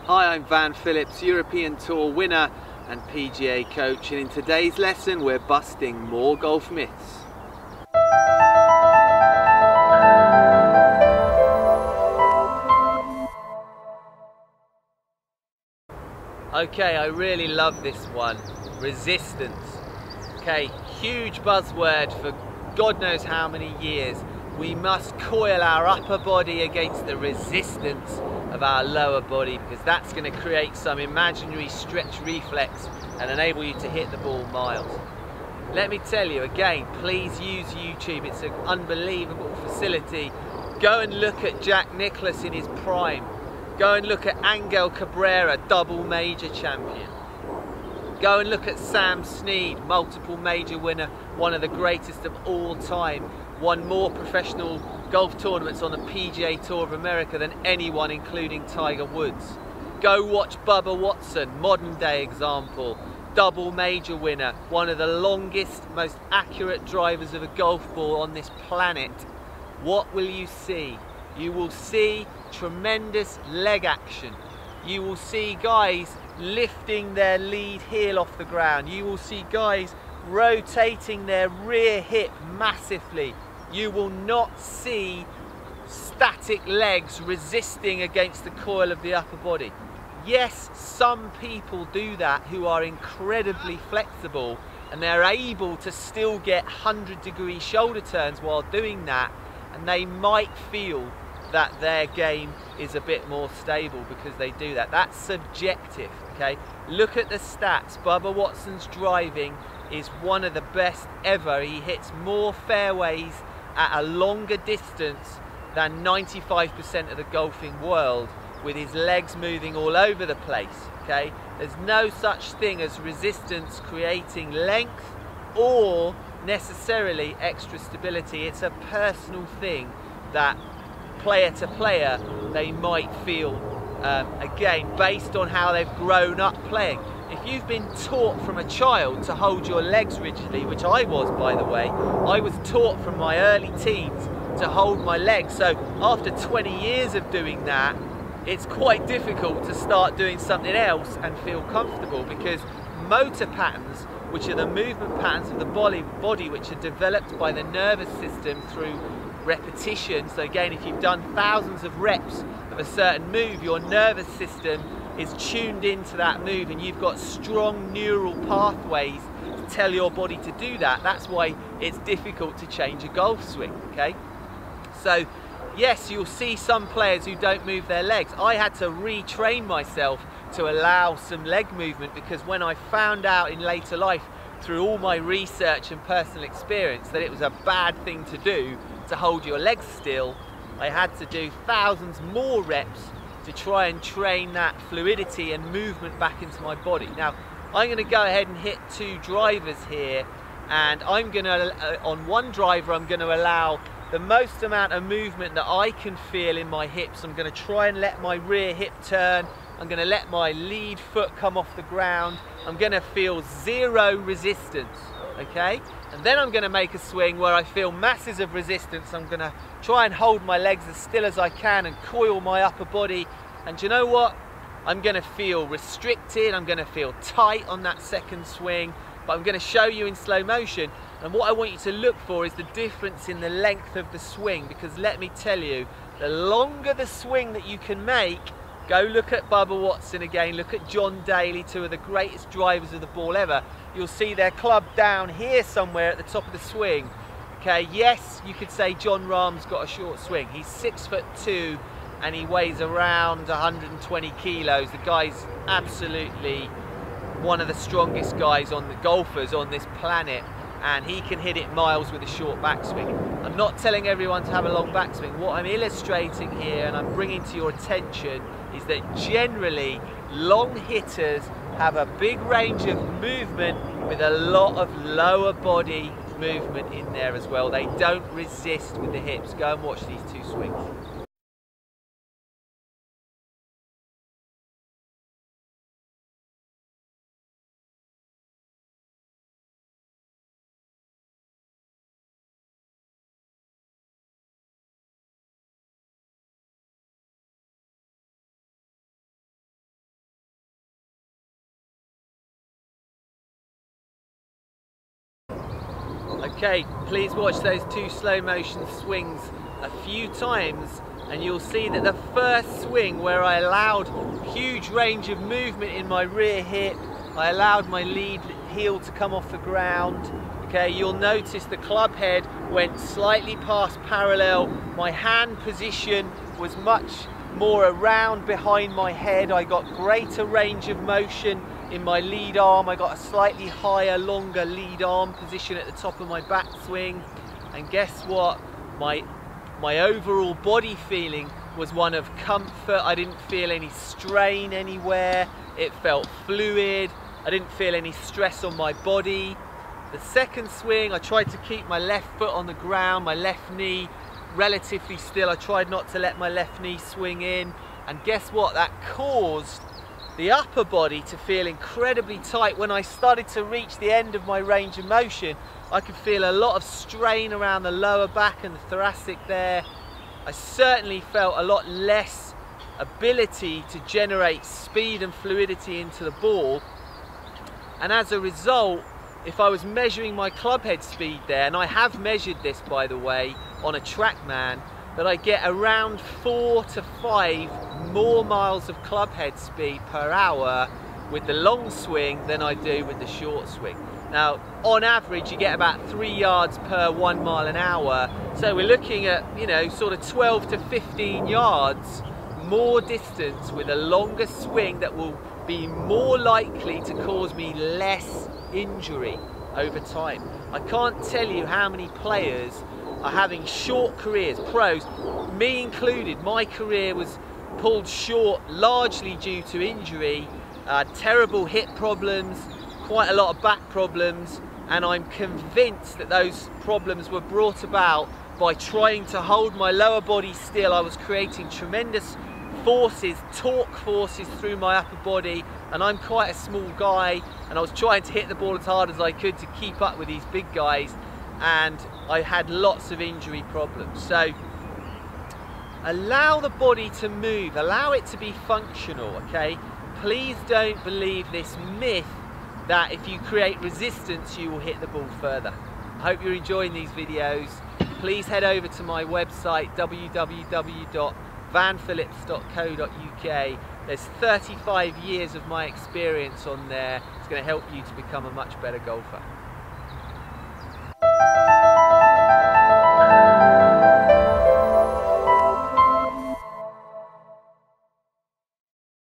Hi, I'm Phillips, European Tour winner and PGA coach, and in today's lesson we're busting more golf myths. Okay, I really love this one. Resistance. Okay, huge buzzword for God knows how many years. We must coil our upper body against the resistance of our lower body, because that's going to create some imaginary stretch reflex and enable you to hit the ball miles. Let me tell you again, please use YouTube. It's an unbelievable facility. Go and look at Jack Nicklaus in his prime. Go and look at Angel Cabrera, double major champion. Go and look at Sam Snead, multiple major winner, one of the greatest of all time. Won more professional golf tournaments on the PGA Tour of America than anyone, including Tiger Woods. Go watch Bubba Watson, modern day example. Double major winner, one of the longest, most accurate drivers of a golf ball on this planet. What will you see? You will see tremendous leg action. You will see guys lifting their lead heel off the ground. You will see guys rotating their rear hip massively. You will not see static legs resisting against the coil of the upper body. Yes, some people do that who are incredibly flexible, and they're able to still get 100-degree shoulder turns while doing that, and they might feel that their game is a bit more stable because they do that. That's subjective, okay? Look at the stats. Bubba Watson's driving is one of the best ever. He hits more fairways at a longer distance than 95% of the golfing world, with his legs moving all over the place, okay? There's no such thing as resistance creating length or necessarily extra stability. It's a personal thing that player to player they might feel, again, based on how they've grown up playing. If you've been taught from a child to hold your legs rigidly, which I was, by the way, I was taught from my early teens to hold my legs, so after 20 years of doing that, it's quite difficult to start doing something else and feel comfortable, because motor patterns, which are the movement patterns of the body which are developed by the nervous system through repetition. So again, if you've done thousands of reps of a certain move, your nervous system is tuned into that move, and you've got strong neural pathways to tell your body to do that. That's why it's difficult to change a golf swing, okay? So yes, you'll see some players who don't move their legs. I had to retrain myself to allow some leg movement, because when I found out in later life, through all my research and personal experience, that it was a bad thing to do to hold your legs still, I had to do thousands more reps to try and train that fluidity and movement back into my body. Now, I'm going to go ahead and hit two drivers here, and I'm going to, on one driver, I'm going to allow the most amount of movement that I can feel in my hips. I'm going to try and let my rear hip turn. I'm going to let my lead foot come off the ground. I'm going to feel zero resistance, okay? And then I'm going to make a swing where I feel masses of resistance. I'm going to try and hold my legs as still as I can and coil my upper body. And do you know what? I'm going to feel restricted. I'm going to feel tight on that second swing. But I'm going to show you in slow motion. And what I want you to look for is the difference in the length of the swing, because let me tell you, the longer the swing that you can make, go look at Bubba Watson again, look at John Daly, two of the greatest drivers of the ball ever. You'll see their club down here somewhere at the top of the swing. Okay, yes, you could say John Rahm's got a short swing. He's 6'2" and he weighs around 120 kilos. The guy's absolutely one of the strongest guys on the golfers on this planet, and he can hit it miles with a short backswing. I'm not telling everyone to have a long backswing. What I'm illustrating here and I'm bringing to your attention is that generally long hitters have a big range of movement with a lot of lower body movement in there as well. They don't resist with the hips. Go and watch these two swings. Okay, please watch those two slow motion swings a few times and you'll see that the first swing, where I allowed huge range of movement in my rear hip, I allowed my lead heel to come off the ground. Okay, you'll notice the club head went slightly past parallel. My hand position was much more around behind my head. I got greater range of motion in my lead arm. I got a slightly higher, longer lead arm position at the top of my backswing. And guess what? My overall body feeling was one of comfort. I didn't feel any strain anywhere. It felt fluid. I didn't feel any stress on my body. The second swing, I tried to keep my left foot on the ground, my left knee relatively still. I tried not to let my left knee swing in. And guess what? That caused the upper body to feel incredibly tight. When I started to reach the end of my range of motion, I could feel a lot of strain around the lower back and the thoracic there. I certainly felt a lot less ability to generate speed and fluidity into the ball. And as a result, if I was measuring my club head speed there, and I have measured this by the way on a TrackMan, that I get around 4 to 5 more miles of club head speed per hour with the long swing than I do with the short swing. Now, on average, you get about 3 yards per 1 mile an hour. So we're looking at, you know, sort of 12 to 15 yards more distance with a longer swing that will be more likely to cause me less injury over time. I can't tell you how many players are having short careers, pros, me included. My career was pulled short largely due to injury, terrible hip problems, quite a lot of back problems, and I'm convinced that those problems were brought about by trying to hold my lower body still. I was creating tremendous forces, torque forces through my upper body, and I'm quite a small guy, and I was trying to hit the ball as hard as I could to keep up with these big guys, and I had lots of injury problems. So allow the body to move, allow it to be functional, okay? Please don't believe this myth that if you create resistance you will hit the ball further. I hope you're enjoying these videos. Please head over to my website www.vanphillips.co.uk. There's 35 years of my experience on there. It's going to help you to become a much better golfer.